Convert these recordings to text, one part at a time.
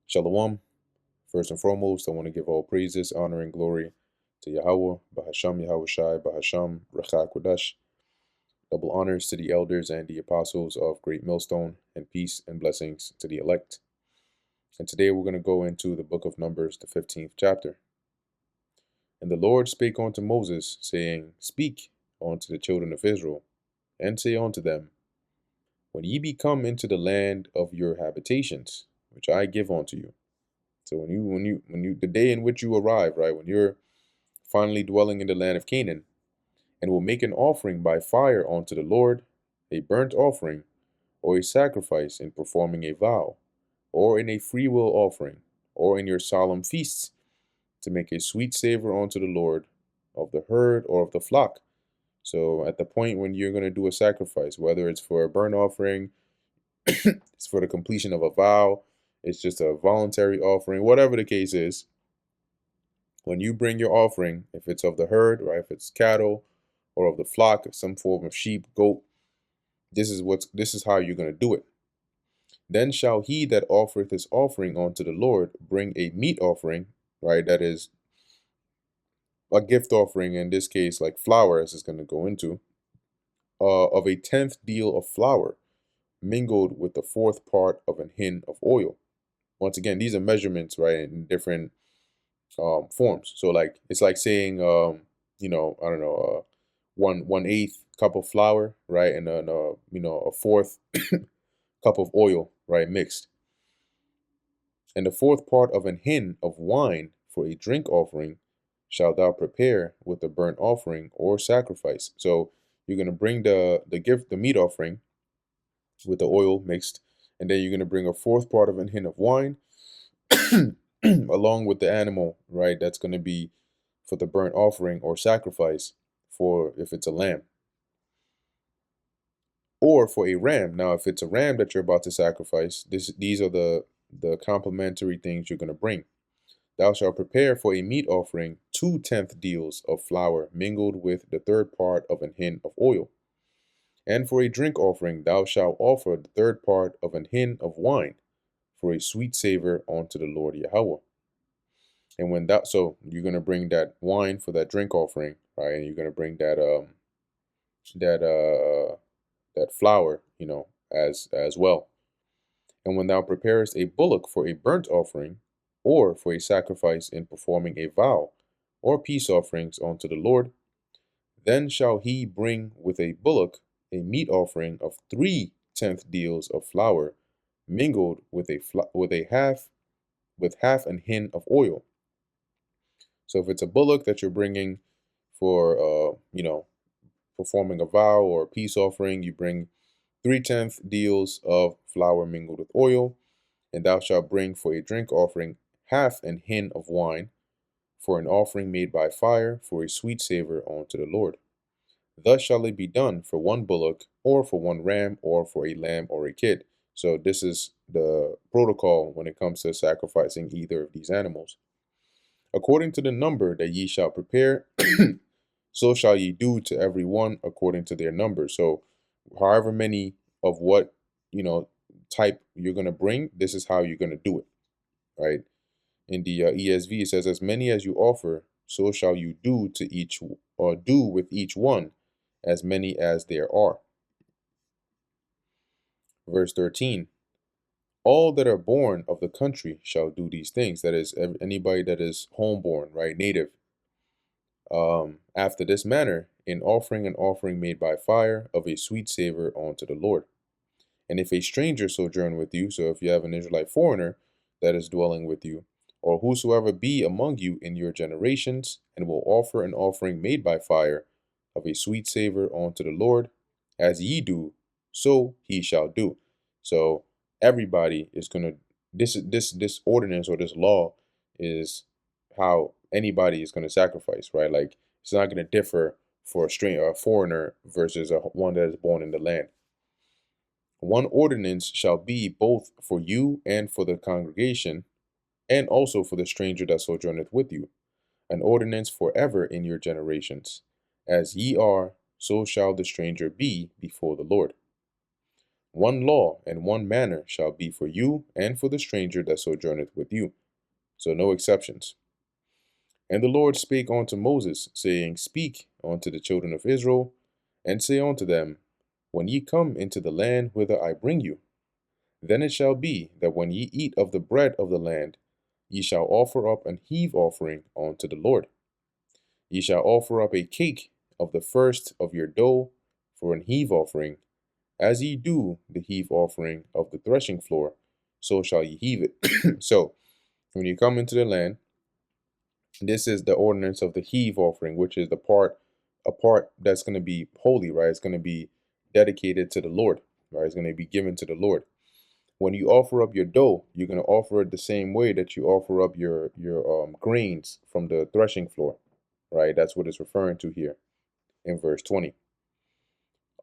Shalom. First and foremost, I want to give all praises, honor, and glory to Yahweh, Bahasham Yahweh Shai, Bahasham Recha Kodesh. Double honors to the elders and the apostles of Great Millstone, and peace and blessings to the elect. And today we're going to go into the book of Numbers, the 15th chapter. And the Lord spake unto Moses, saying, Speak unto the children of Israel, and say unto them, When ye be come into the land of your habitations, which I give unto you. So the day in which you arrive, right, when you're finally dwelling in the land of Canaan, and will make an offering by fire unto the Lord, a burnt offering, or a sacrifice in performing a vow, or in a freewill offering, or in your solemn feasts, to make a sweet savor unto the Lord of the herd or of the flock. So at the point when you're going to do a sacrifice, whether it's for a burnt offering, it's for the completion of a vow, it's just a voluntary offering, whatever the case is, when you bring your offering, if it's of the herd, or if it's cattle, or of the flock, some form of sheep, goat, this is how you're going to do it. Then shall he that offereth his offering unto the Lord bring a meat offering, right? That is a gift offering, in this case, like flour, as it's going to go into, of a tenth deal of flour, mingled with the fourth part of an hin of oil. Once again, these are measurements, right, in different forms. So like it's like saying, I don't know, one eighth cup of flour, right, and then a fourth cup of oil, right, mixed, and the fourth part of an hin of wine for a drink offering shalt thou prepare with the burnt offering or sacrifice. So you're gonna bring the meat offering with the oil mixed, and then you're gonna bring a fourth part of an hin of wine along with the animal, right? That's gonna be for the burnt offering or sacrifice, for if it's a lamb, or for a ram. Now, if it's a ram that you're about to sacrifice, these are the complementary things you're going to bring. Thou shalt prepare for a meat offering 2/10 deals of flour mingled with the third part of an hin of oil. And for a drink offering thou shalt offer the third part of an hin of wine for a sweet savor unto the Lord Yahweh. And so you're gonna bring that wine for that drink offering, right? And you're gonna bring that that flour, as well. And when thou preparest a bullock for a burnt offering, or for a sacrifice in performing a vow, or peace offerings unto the Lord, then shall he bring with a bullock a meat offering of 3/10 deals of flour, mingled with half an hin of oil. So if it's a bullock that you're bringing for performing a vow or a peace offering, you bring 3/10 deals of flour mingled with oil. And thou shalt bring for a drink offering half an hin of wine, for an offering made by fire, for a sweet savor unto the Lord. Thus shall it be done for one bullock, or for one ram, or for a lamb or a kid. So this is the protocol when it comes to sacrificing either of these animals. According to the number that ye shall prepare, so shall ye do to every one according to their number. So however many of what, you know, type you're going to bring, this is how you're going to do it, right? In the ESV, it says, As many as you offer, so shall you do to each, or do with each one, as many as there are. Verse 13, All that are born of the country shall do these things. That is, anybody that is homeborn, right, native. After this manner, in offering an offering made by fire of a sweet savor unto the Lord. And if a stranger sojourn with you, so if you have an Israelite foreigner that is dwelling with you, or whosoever be among you in your generations, and will offer an offering made by fire of a sweet savor unto the Lord, as ye do, so he shall do. So everybody is gonna this ordinance or this law is how anybody is gonna sacrifice, right? Like it's not gonna differ for a stranger, a foreigner versus one that is born in the land. One ordinance shall be both for you and for the congregation, and also for the stranger that sojourneth with you, an ordinance forever in your generations. As ye are, so shall the stranger be before the Lord. One law and one manner shall be for you and for the stranger that sojourneth with you. So no exceptions. And the Lord spake unto Moses, saying, Speak unto the children of Israel, and say unto them, When ye come into the land whither I bring you, then it shall be that when ye eat of the bread of the land, ye shall offer up an heave offering unto the Lord. Ye shall offer up a cake of the first of your dough for an heave offering, as ye do the heave offering of the threshing floor, so shall ye heave it. So, when you come into the land, this is the ordinance of the heave offering, which is a part that's going to be holy, right? It's going to be dedicated to the Lord, right? It's going to be given to the Lord. When you offer up your dough, you're going to offer it the same way that you offer up your grains from the threshing floor, right? That's what it's referring to here in verse 20.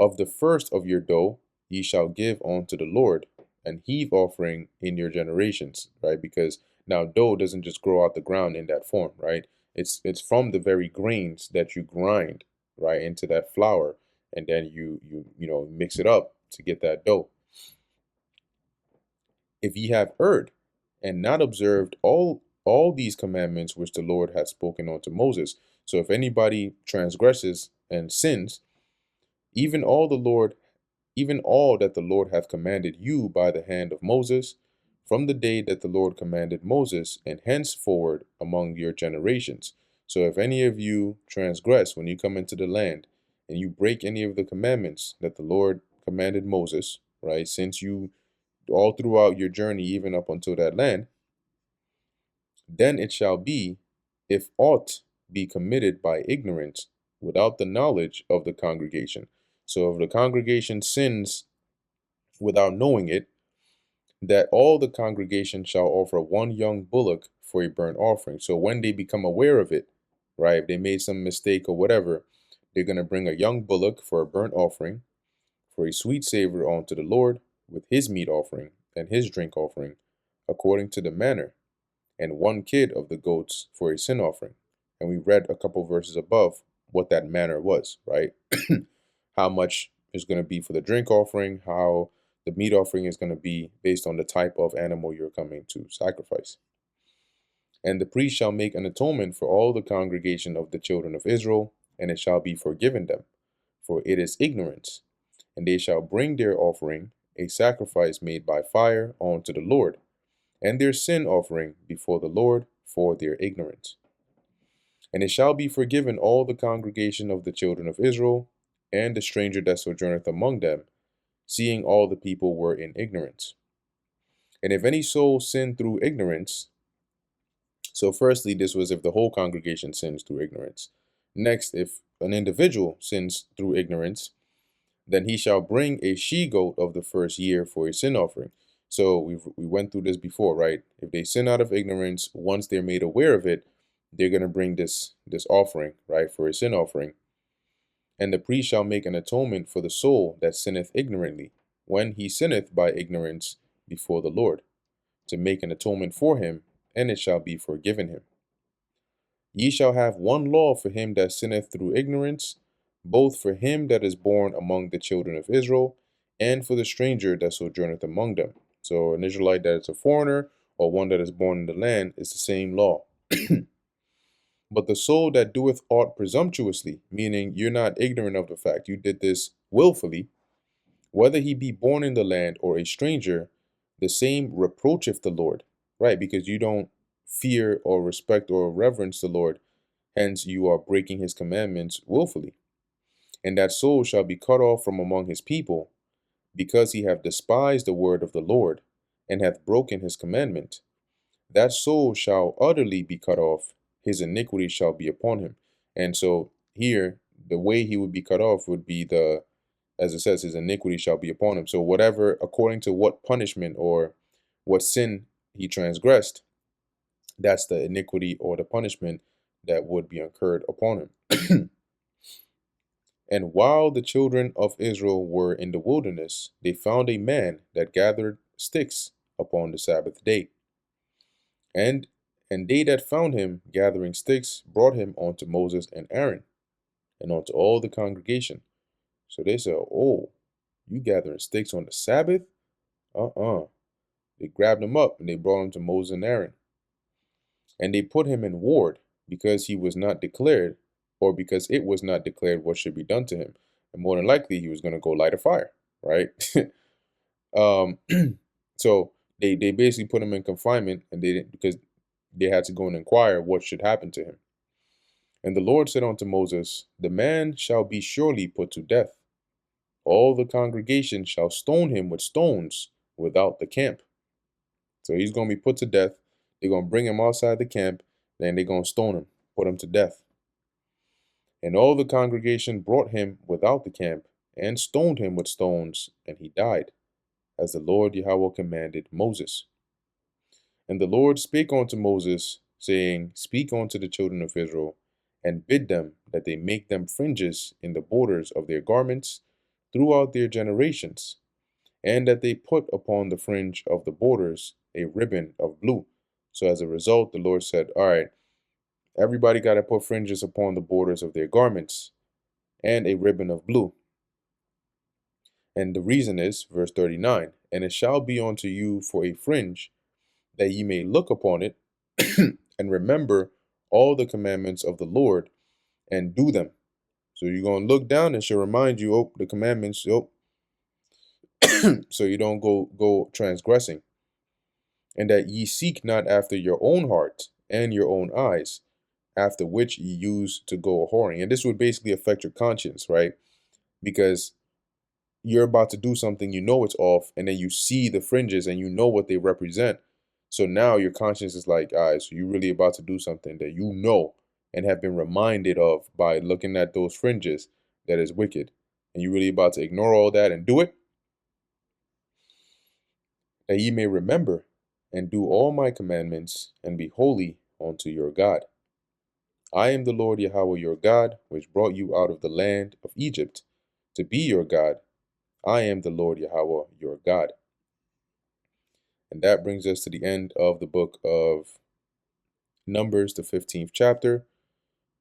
Of the first of your dough ye shall give unto the Lord an heave offering in your generations, right? Because now dough doesn't just grow out the ground in that form, right? It's from the very grains that you grind, right, into that flour, and then you mix it up to get that dough. If ye have erred and not observed all these commandments which the Lord hath spoken unto Moses. So if anybody transgresses and sins, even all the Lord even all that the Lord hath commanded you by the hand of Moses, from the day that the Lord commanded Moses, and henceforward among your generations. So if any of you transgress when you come into the land, and you break any of the commandments that the Lord commanded Moses, right, since you all throughout your journey, even up until that land, then it shall be, if aught be committed by ignorance, without the knowledge of the congregation. So if the congregation sins without knowing it, that all the congregation shall offer one young bullock for a burnt offering. So when they become aware of it, right, if they made some mistake or whatever, they're going to bring a young bullock for a burnt offering, for a sweet savor unto the Lord, with his meat offering and his drink offering, according to the manner, and one kid of the goats for a sin offering. And we read a couple verses above what that manner was, right? How much is going to be for the drink offering, how the meat offering is going to be based on the type of animal you're coming to sacrifice. And the priest shall make an atonement for all the congregation of the children of Israel, and it shall be forgiven them, for it is ignorance. And they shall bring their offering, a sacrifice made by fire, unto the Lord, and their sin offering before the Lord for their ignorance. And it shall be forgiven all the congregation of the children of Israel, and the stranger that sojourneth among them, seeing all the people were in ignorance. And if any soul sin through ignorance, so firstly, this was if the whole congregation sins through ignorance. Next, if an individual sins through ignorance, then he shall bring a she-goat of the first year for a sin offering. So we went through this before, right? If they sin out of ignorance, once they're made aware of it, they're going to bring this offering, right, for a sin offering. And the priest shall make an atonement for the soul that sinneth ignorantly, when he sinneth by ignorance before the Lord, to make an atonement for him, and it shall be forgiven him. Ye shall have one law for him that sinneth through ignorance, both for him that is born among the children of Israel, and for the stranger that sojourneth among them. So an Israelite that is a foreigner, or one that is born in the land, is the same law. But the soul that doeth aught presumptuously, meaning you're not ignorant of the fact, you did this willfully, whether he be born in the land or a stranger, the same reproacheth the Lord, right? Because you don't fear or respect or reverence the Lord, hence you are breaking his commandments willfully. And that soul shall be cut off from among his people, because he hath despised the word of the Lord, and hath broken his commandment. That soul shall utterly be cut off, his iniquity shall be upon him. And so here, the way he would be cut off would be as it says, his iniquity shall be upon him. So whatever, according to what punishment or what sin he transgressed, that's the iniquity or the punishment that would be incurred upon him. And while the children of Israel were in the wilderness, they found a man that gathered sticks upon the Sabbath day. And they that found him gathering sticks brought him unto Moses and Aaron, and unto all the congregation. So they said, oh, You gathering sticks on the Sabbath? Uh-uh. They grabbed him up and they brought him to Moses and Aaron. And they put him in ward because he was not declared, or because it was not declared what should be done to him. And more than likely, he was going to go light a fire, right? um, so they basically put him in confinement, and they didn't, because they had to go and inquire what should happen to him. And the Lord said unto Moses, The man shall be surely put to death. All the congregation shall stone him with stones without the camp. So he's going to be put to death. They're going to bring him outside the camp, then they're going to stone him, put him to death. And all the congregation brought him without the camp, and stoned him with stones, and he died, as the Lord Yahweh commanded Moses. And the Lord spake unto Moses, saying, Speak unto the children of Israel, and bid them that they make them fringes in the borders of their garments throughout their generations, and that they put upon the fringe of the borders a ribbon of blue. So as a result, the Lord said, all right, everybody got to put fringes upon the borders of their garments and a ribbon of blue. And the reason is, verse 39, and it shall be unto you for a fringe, that ye may look upon it and remember all the commandments of the Lord and do them. So you're going to look down and she'll remind you, the commandments, so you don't go transgressing. And that ye seek not after your own heart and your own eyes, after which ye use to go a whoring. And this would basically affect your conscience, right? Because you're about to do something, you know it's off, and then you see the fringes and you know what they represent. So now your conscience is like, all right, so you're really about to do something that you know and have been reminded of by looking at those fringes that is wicked. And you're really about to ignore all that and do it, that ye may remember and do all my commandments and be holy unto your God. I am the Lord Yahweh your God, which brought you out of the land of Egypt to be your God. I am the Lord Yahweh your God. And that brings us to the end of the book of Numbers, the 15th chapter.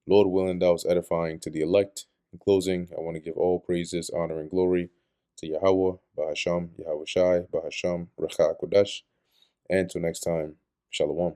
Lord willing, that was edifying to the elect. In closing, I want to give all praises, honor, and glory to Yahweh, Bahasham, Yahweh Shai, Bahasham, Recha Kodesh. And until next time, Shalom.